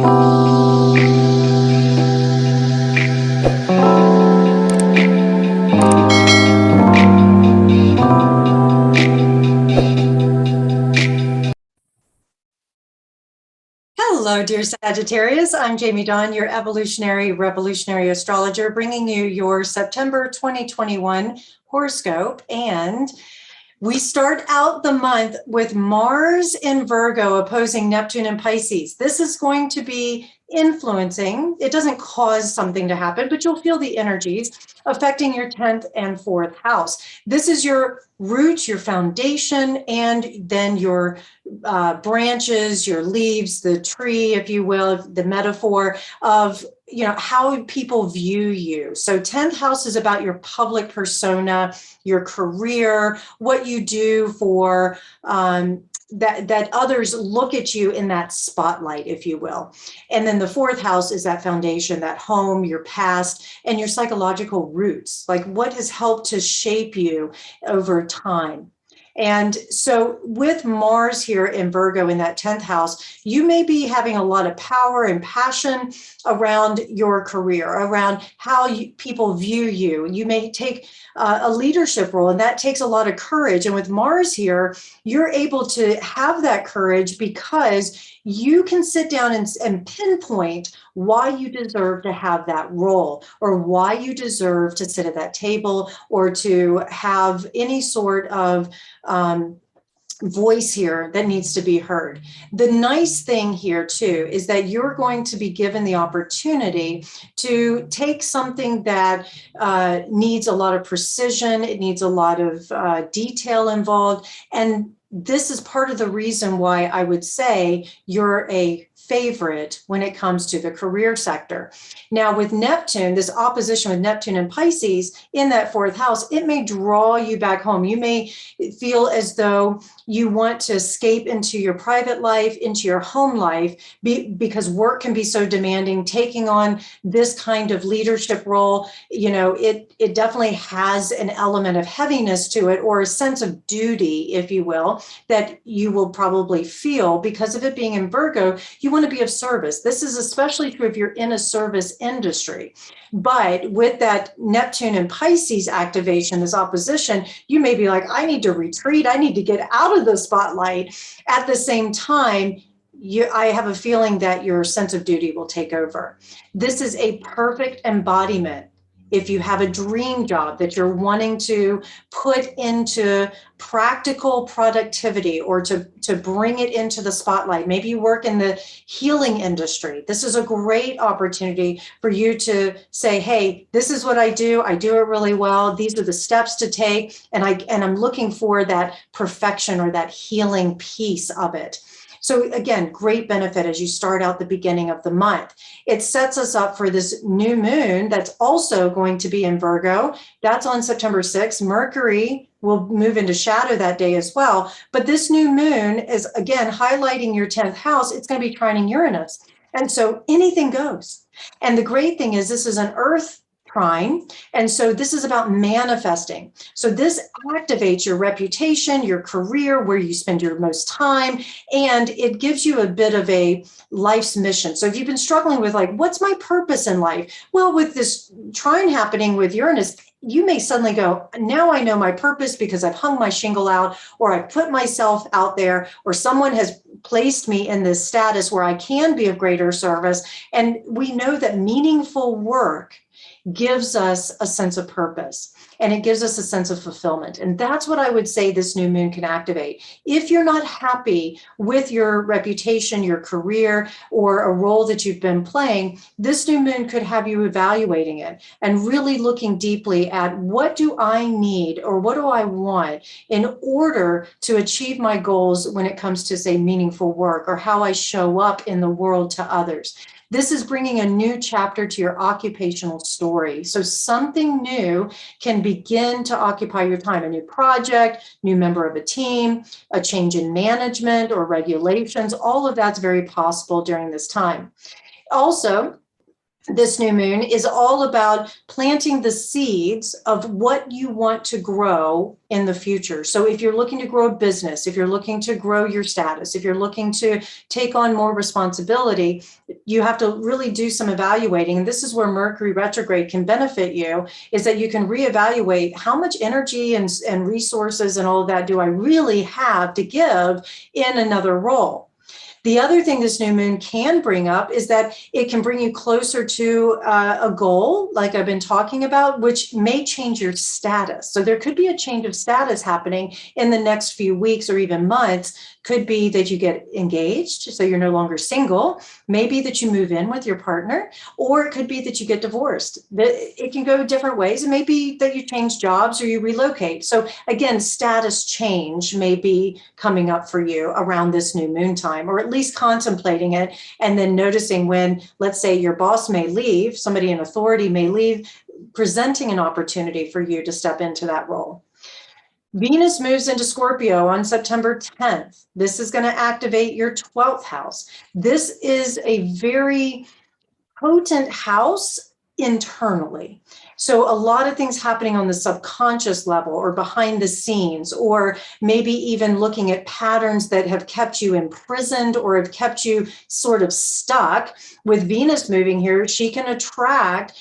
Hello, dear Sagittarius. I'm Jamie Dawn, your evolutionary revolutionary astrologer, bringing you your September 2021 horoscope. And we start out the month with Mars in Virgo opposing Neptune in Pisces. This is going to be influencing. It doesn't cause something to happen, but you'll feel the energies affecting your 10th and 4th house. This is your roots, your foundation, and then your branches, your leaves, the tree, if you will, the metaphor of how people view you. So 10th house is about your public persona, your career, what you do for that others look at you in that spotlight, if you will. And then the 4th house is that foundation, that home, your past, and your psychological roots, like what has helped to shape you over time. And so with Mars here in Virgo in that 10th house, you may be having a lot of power and passion around your career, around how people view you. You may take a leadership role, and that takes a lot of courage. And with Mars here, you're able to have that courage because you can sit down and pinpoint why you deserve to have that role, or why you deserve to sit at that table, or to have any sort of voice here that needs to be heard. The nice thing here too is that you're going to be given the opportunity to take something that needs a lot of precision, it needs a lot of detail involved, and this is part of the reason why I would say you're a favorite when it comes to the career sector. Now with Neptune, this opposition with Neptune and Pisces in that 4th house, it may draw you back home. You may feel as though you want to escape into your private life, into your home life, because work can be so demanding. Taking on this kind of leadership role, it definitely has an element of heaviness to it, or a sense of duty, if you will, that you will probably feel because of it being in Virgo. You want to be of service. This is especially true if you're in a service industry. But with that Neptune and Pisces activation, this opposition, you may be like, I need to retreat. I need to get out of the spotlight. At the same time, I have a feeling that your sense of duty will take over. This is a perfect embodiment. If you have a dream job that you're wanting to put into practical productivity, or to bring it into the spotlight, maybe you work in the healing industry, this is a great opportunity for you to say, hey, this is what I do it really well, these are the steps to take, and I'm looking for that perfection or that healing piece of it. So again, great benefit as you start out the beginning of the month. It sets us up for this new moon that's also going to be in Virgo. That's on September 6th. Mercury will move into shadow that day as well. But this new moon is, again, highlighting your 10th house. It's going to be trining Uranus. And so anything goes. And the great thing is this is an Earth trine. And so this is about manifesting. So this activates your reputation, your career, where you spend your most time, and it gives you a bit of a life's mission. So if you've been struggling with like, what's my purpose in life? Well, with this trine happening with Uranus, you may suddenly go, now I know my purpose because I've hung my shingle out, or I've put myself out there, or someone has placed me in this status where I can be of greater service. And we know that meaningful work gives us a sense of purpose, and it gives us a sense of fulfillment. And that's what I would say this new moon can activate. If you're not happy with your reputation, your career, or a role that you've been playing, this new moon could have you evaluating it and really looking deeply at, what do I need, or what do I want in order to achieve my goals when it comes to, say, meaningful work, or how I show up in the world to others. This is bringing a new chapter to your occupational story. So something new can begin to occupy your time, a new project, new member of a team, a change in management or regulations. All of that's very possible during this time. Also, this new moon is all about planting the seeds of what you want to grow in the future. So if you're looking to grow a business, if you're looking to grow your status, if you're looking to take on more responsibility, you have to really do some evaluating. And this is where Mercury retrograde can benefit you, is that you can reevaluate how much energy and resources and all of that do I really have to give in another role. The other thing this new moon can bring up is that it can bring you closer to a goal, like I've been talking about, which may change your status. So there could be a change of status happening in the next few weeks or even months. Could be that you get engaged, so you're no longer single. Maybe that you move in with your partner, or it could be that you get divorced. It can go different ways. It may be that you change jobs or you relocate. So again, status change may be coming up for you around this new moon time, or at least contemplating it, and then noticing when, let's say, your boss may leave, somebody in authority may leave, presenting an opportunity for you to step into that role. Venus moves into Scorpio on September 10th. This is going to activate your 12th house. This is a very potent house internally. So a lot of things happening on the subconscious level or behind the scenes, or maybe even looking at patterns that have kept you imprisoned or have kept you sort of stuck. With Venus moving here, she can attract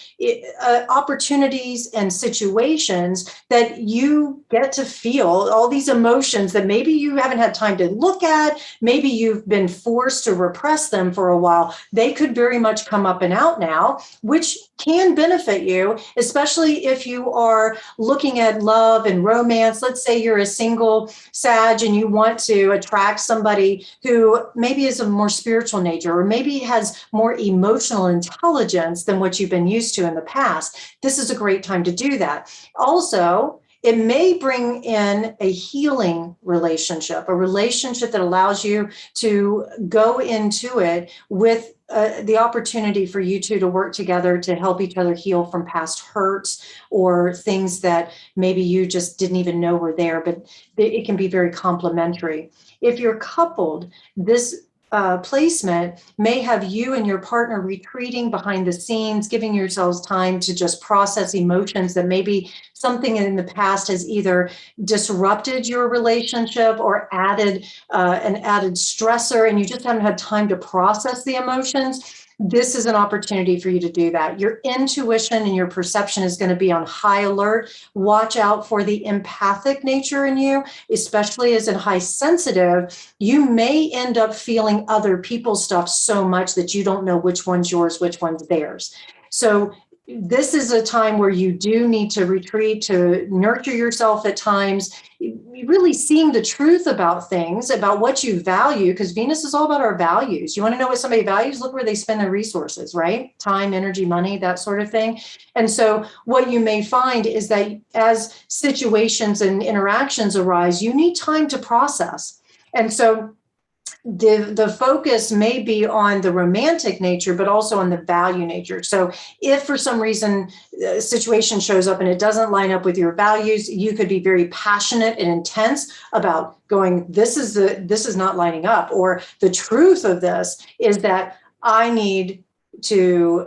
opportunities and situations that you get to feel, all these emotions that maybe you haven't had time to look at, maybe you've been forced to repress them for a while. They could very much come up and out now, which can benefit you, especially if you are looking at love and romance. Let's say you're a single Sag and you want to attract somebody who maybe is of more spiritual nature, or maybe has more emotional intelligence than what you've been used to in the past. This is a great time to do that. Also, it may bring in a healing relationship, a relationship that allows you to go into it with the opportunity for you two to work together to help each other heal from past hurts or things that maybe you just didn't even know were there, but it can be very complementary. If you're coupled, this placement may have you and your partner retreating behind the scenes, giving yourselves time to just process emotions that maybe something in the past has either disrupted your relationship or added an added stressor, and you just haven't had time to process the emotions. This is an opportunity for you to do that. Your intuition and your perception is going to be on high alert. Watch out for the empathic nature in you, especially as in high sensitive. You may end up feeling other people's stuff so much that you don't know which one's yours, which one's theirs. So this is a time where you do need to retreat, to nurture yourself at times, really seeing the truth about things, about what you value, because Venus is all about our values. You want to know what somebody values? Look where they spend their resources, right? Time, energy, money, that sort of thing. And so what you may find is that as situations and interactions arise, you need time to process. And so the focus may be on the romantic nature, but also on the value nature. So if for some reason a situation shows up and it doesn't line up with your values, you could be very passionate and intense about going, this is not lining up, or the truth of this is that I need to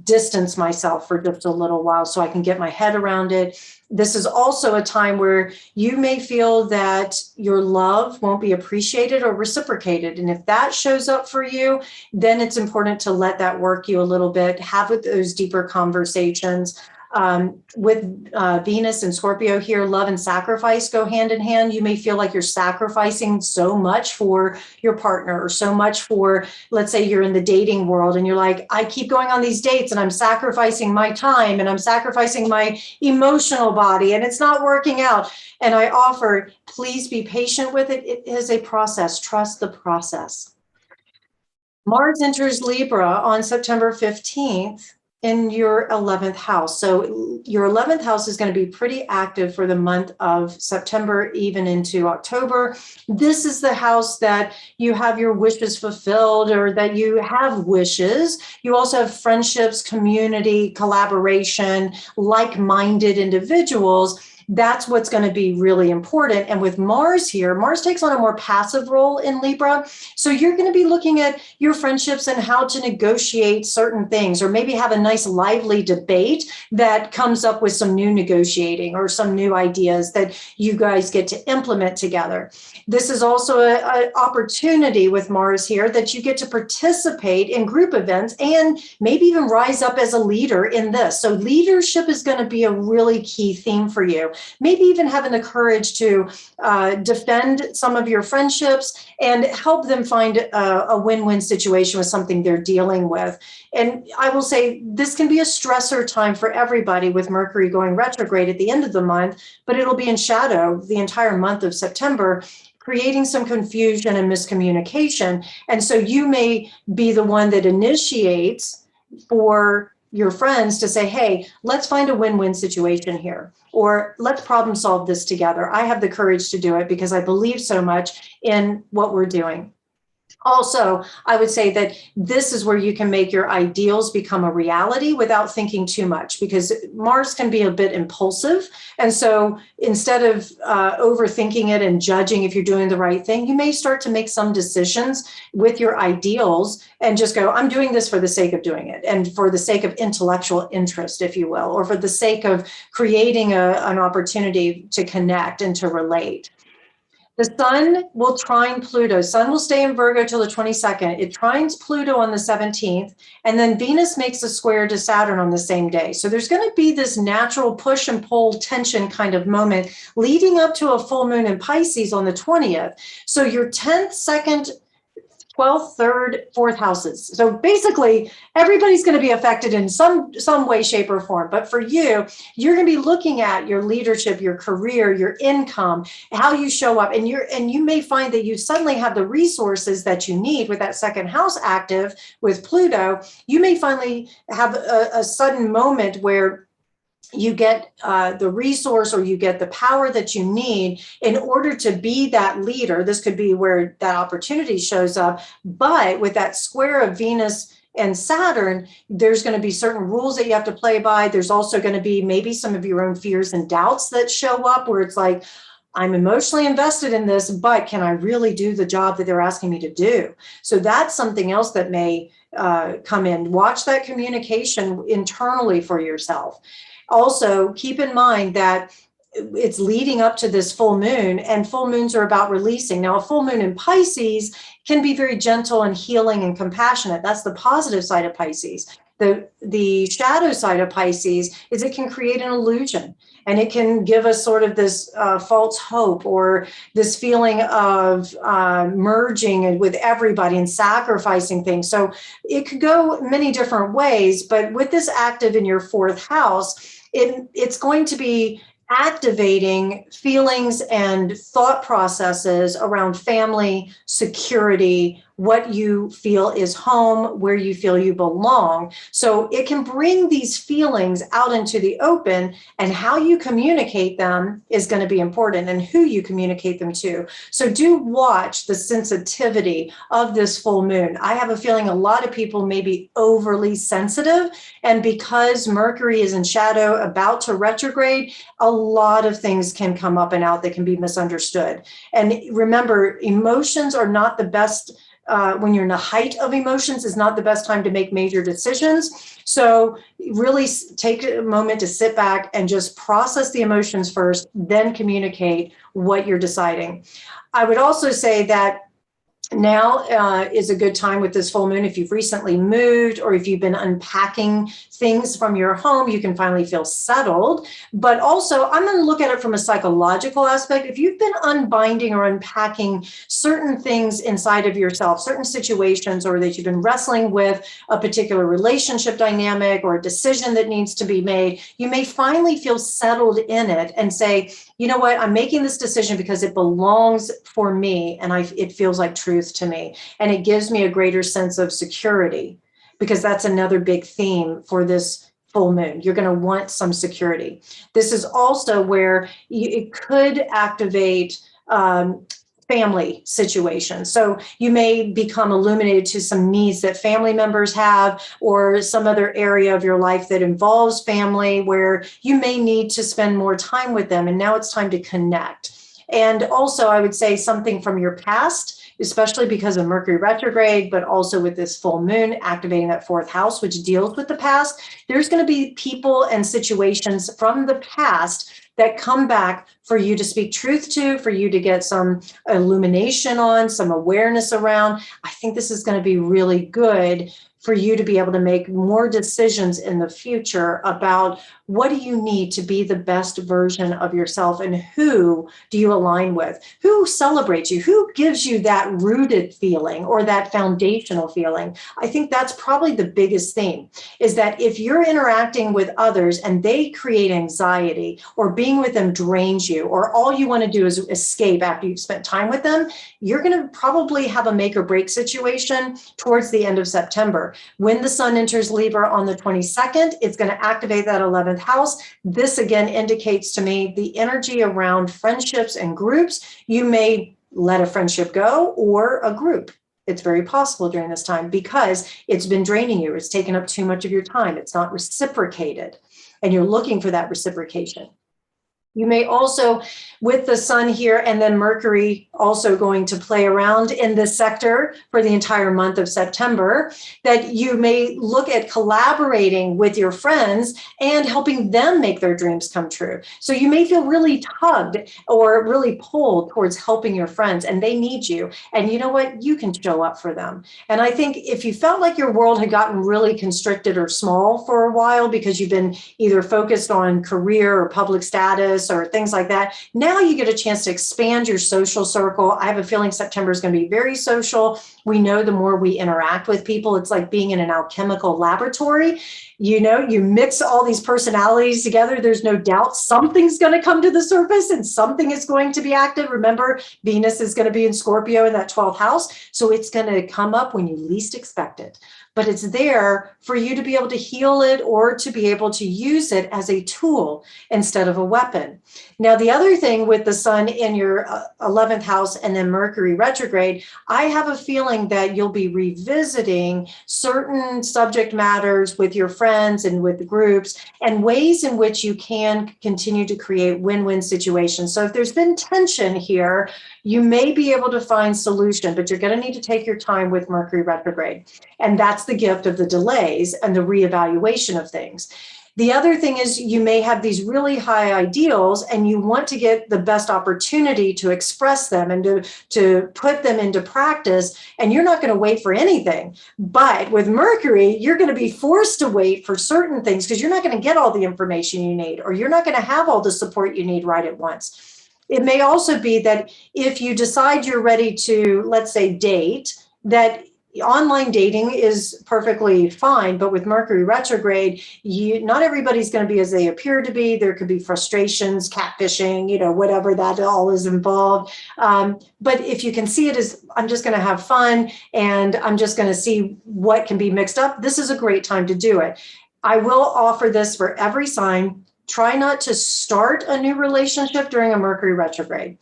distance myself for just a little while so I can get my head around it. This is also a time where you may feel that your love won't be appreciated or reciprocated. And if that shows up for you, then it's important to let that work you a little bit, have those deeper conversations. With Venus and Scorpio here, love and sacrifice go hand in hand. You may feel like you're sacrificing so much for your partner, or so much for, let's say you're in the dating world and you're like, I keep going on these dates and I'm sacrificing my time and I'm sacrificing my emotional body and it's not working out. And I offer, please be patient with it. It is a process. Trust the process. Mars enters Libra on September 15th. In your 11th house. So your 11th house is going to be pretty active for the month of September, even into October. This is the house that you have your wishes fulfilled, or that you have wishes. You also have friendships, community, collaboration, like-minded individuals. that's what's going to be really important. And with Mars here, Mars takes on a more passive role in Libra. So you're going to be looking at your friendships and how to negotiate certain things, or maybe have a nice lively debate that comes up with some new negotiating or some new ideas that you guys get to implement together. This is also an opportunity with Mars here that you get to participate in group events and maybe even rise up as a leader in this. So leadership is going to be a really key theme for you. Maybe even having the courage to defend some of your friendships and help them find a win-win situation with something they're dealing with. And I will say this can be a stressor time for everybody with Mercury going retrograde at the end of the month, but it'll be in shadow the entire month of September, creating some confusion and miscommunication. And so you may be the one that initiates for your friends to say, hey, let's find a win-win situation here, or let's problem solve this together. I have the courage to do it because I believe so much in what we're doing. Also, I would say that this is where you can make your ideals become a reality without thinking too much, because Mars can be a bit impulsive. And so instead of overthinking it and judging if you're doing the right thing, you may start to make some decisions with your ideals and just go, I'm doing this for the sake of doing it, and for the sake of intellectual interest, if you will, or for the sake of creating an opportunity to connect and to relate. The sun will trine Pluto. Sun will stay in Virgo till the 22nd. It trines Pluto on the 17th, and then Venus makes a square to Saturn on the same day. So there's going to be this natural push and pull tension kind of moment leading up to a full moon in Pisces on the 20th. So your 10th, 2nd, 12th, 3rd, 4th houses. So basically, everybody's going to be affected in some way, shape, or form. But for you, you're going to be looking at your leadership, your career, your income, how you show up, and you may find that you suddenly have the resources that you need with that second house active with Pluto. You may finally have a sudden moment where you get the resource, or you get the power that you need in order to be that leader. This could be where that opportunity shows up. But with that square of Venus and Saturn, there's going to be certain rules that you have to play by. There's also going to be maybe some of your own fears and doubts that show up, where it's like, I'm emotionally invested in this, but can I really do the job that they're asking me to do? So that's something else that may come in. Watch that communication internally for yourself. Also, keep in mind that it's leading up to this full moon, and full moons are about releasing. Now, a full moon in Pisces can be very gentle and healing and compassionate. That's the positive side of Pisces. The shadow side of Pisces is it can create an illusion, and it can give us sort of this false hope, or this feeling of merging with everybody and sacrificing things. So it could go many different ways, but with this active in your 4th house, it's going to be activating feelings and thought processes around family, security, what you feel is home, where you feel you belong. So it can bring these feelings out into the open, and how you communicate them is going to be important, and who you communicate them to. So do watch the sensitivity of this full moon. I have a feeling a lot of people may be overly sensitive, and because Mercury is in shadow about to retrograde, a lot of things can come up and out that can be misunderstood. And remember, emotions are not the best. When you're in the height of emotions, is not the best time to make major decisions. So really take a moment to sit back and just process the emotions first, then communicate what you're deciding. I would also say that now is a good time with this full moon. If you've recently moved, or if you've been unpacking things from your home, you can finally feel settled. But also, I'm going to look at it from a psychological aspect. If you've been unbinding or unpacking certain things inside of yourself, certain situations, or that you've been wrestling with a particular relationship dynamic or a decision that needs to be made, you may finally feel settled in it and say, you know what, I'm making this decision because it belongs for me, and it feels like truth to me, and it gives me a greater sense of security, because that's another big theme for this full moon. You're going to want some security. This is also where it could activate family situations. So you may become illuminated to some needs that family members have, or some other area of your life that involves family where you may need to spend more time with them. And now it's time to connect. And also, I would say something from your past, especially because of Mercury retrograde, but also with this full moon activating that fourth house, which deals with the past. There's going to be people and situations from the past that come back for you to speak truth to, for you to get some illumination on, some awareness around. I think this is going to be really good for you to be able to make more decisions in the future about what do you need to be the best version of yourself, and who do you align with? Who celebrates you? Who gives you that rooted feeling or that foundational feeling? I think that's probably the biggest thing, is that if you're interacting with others and they create anxiety, or being with them drains you, or all you want to do is escape after you've spent time with them, you're going to probably have a make or break situation towards the end of September. When the sun enters Libra on the 22nd, it's going to activate that 11th house. This again indicates to me the energy around friendships and groups. You may let a friendship go, or a group. It's very possible during this time, because it's been draining you. It's taken up too much of your time. It's not reciprocated, and you're looking for that reciprocation. You may also, with the sun here and then Mercury also going to play around in this sector for the entire month of September, that you may look at collaborating with your friends and helping them make their dreams come true. So you may feel really tugged or really pulled towards helping your friends, and they need you. And you know what? You can show up for them. And I think if you felt like your world had gotten really constricted or small for a while because you've been either focused on career or public status or things like that, now you get a chance to expand your social circle. I have a feeling September is going to be very social. We know the more we interact with people, it's like being in an alchemical laboratory. You know, you mix all these personalities together. There's no doubt something's going to come to the surface and something is going to be active. Remember, Venus is going to be in Scorpio in that 12th house. So it's going to come up when you least expect it. But it's there for you to be able to heal it, or to be able to use it as a tool instead of a weapon. Now, the other thing with the sun in your 11th house and then Mercury retrograde, I have a feeling that you'll be revisiting certain subject matters with your friends and with the groups, and ways in which you can continue to create win-win situations. So if there's been tension here, you may be able to find solution, but you're going to need to take your time with Mercury retrograde. And that's the gift of the delays and the reevaluation of things. The other thing is, you may have these really high ideals and you want to get the best opportunity to express them and to put them into practice, and you're not going to wait for anything. But with Mercury, you're going to be forced to wait for certain things, because you're not going to get all the information you need, or you're not going to have all the support you need right at once. It may also be that if you decide you're ready to, let's say, date, that online dating is perfectly fine, but with Mercury retrograde, not everybody's going to be as they appear to be. There could be frustrations, catfishing, you know, whatever that all is involved. But if you can see it as, I'm just going to have fun and I'm just going to see what can be mixed up, this is a great time to do it. I will offer this for every sign. Try not to start a new relationship during a Mercury retrograde.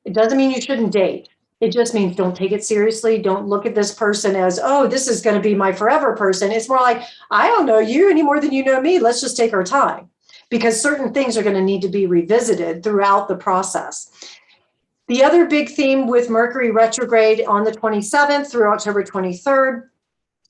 It doesn't mean you shouldn't date. It just means don't take it seriously. Don't look at this person as, oh, this is going to be my forever person. It's more like, I don't know you any more than you know me. Let's just take our time, because certain things are going to need to be revisited throughout the process. The other big theme with Mercury retrograde on the 27th through October 23rd,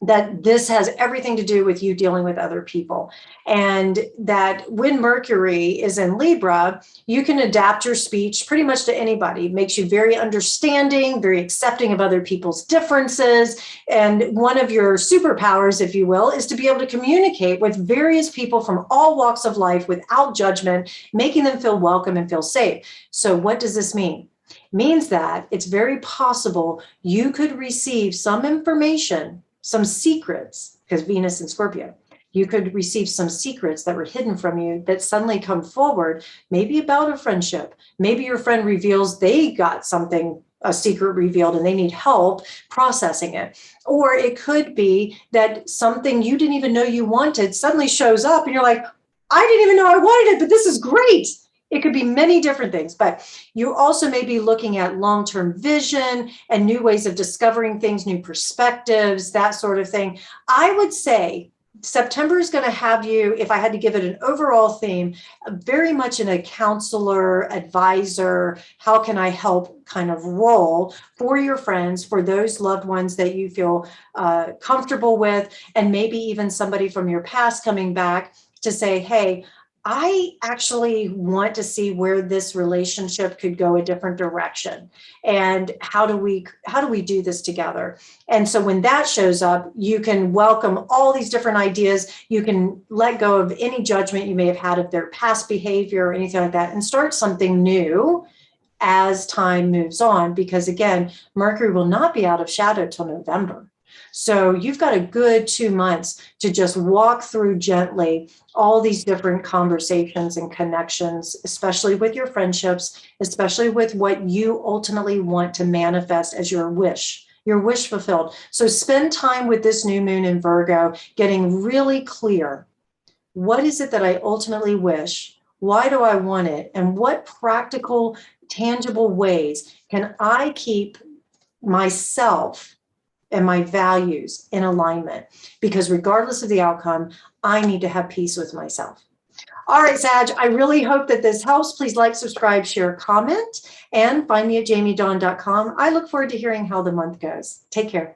that this has everything to do with you dealing with other people. And that when Mercury is in Libra, you can adapt your speech pretty much to anybody. It makes you very understanding, very accepting of other people's differences. And one of your superpowers, if you will, is to be able to communicate with various people from all walks of life without judgment, making them feel welcome and feel safe. So what does this mean? It means that it's very possible you could receive some information, some secrets, because Venus in Scorpio, you could receive some secrets that were hidden from you that suddenly come forward, maybe about a friendship. Maybe your friend reveals they got something, a secret revealed, and they need help processing it. Or it could be that something you didn't even know you wanted suddenly shows up and you're like, I didn't even know I wanted it, but this is great. It could be many different things, but you also may be looking at long-term vision and new ways of discovering things, new perspectives, that sort of thing. I would say September is going to have you, if I had to give it an overall theme, very much in a counselor, advisor, how can I help kind of role for your friends, for those loved ones that you feel comfortable with, and maybe even somebody from your past coming back to say, hey, I actually want to see where this relationship could go a different direction. And how do we do this together? And so when that shows up, you can welcome all these different ideas. You can let go of any judgment you may have had of their past behavior or anything like that and start something new as time moves on. Because again, Mercury will not be out of shadow till November. So you've got a good 2 months to just walk through gently all these different conversations and connections, especially with your friendships, especially with what you ultimately want to manifest as your wish fulfilled. So spend time with this new moon in Virgo, getting really clear. What is it that I ultimately wish? Why do I want it? And what practical, tangible ways can I keep myself and my values in alignment? Because regardless of the outcome, I need to have peace with myself. All right, Sag, I really hope that this helps. Please like, subscribe, share, comment, and find me at jamiedawn.com. I look forward to hearing how the month goes. Take care.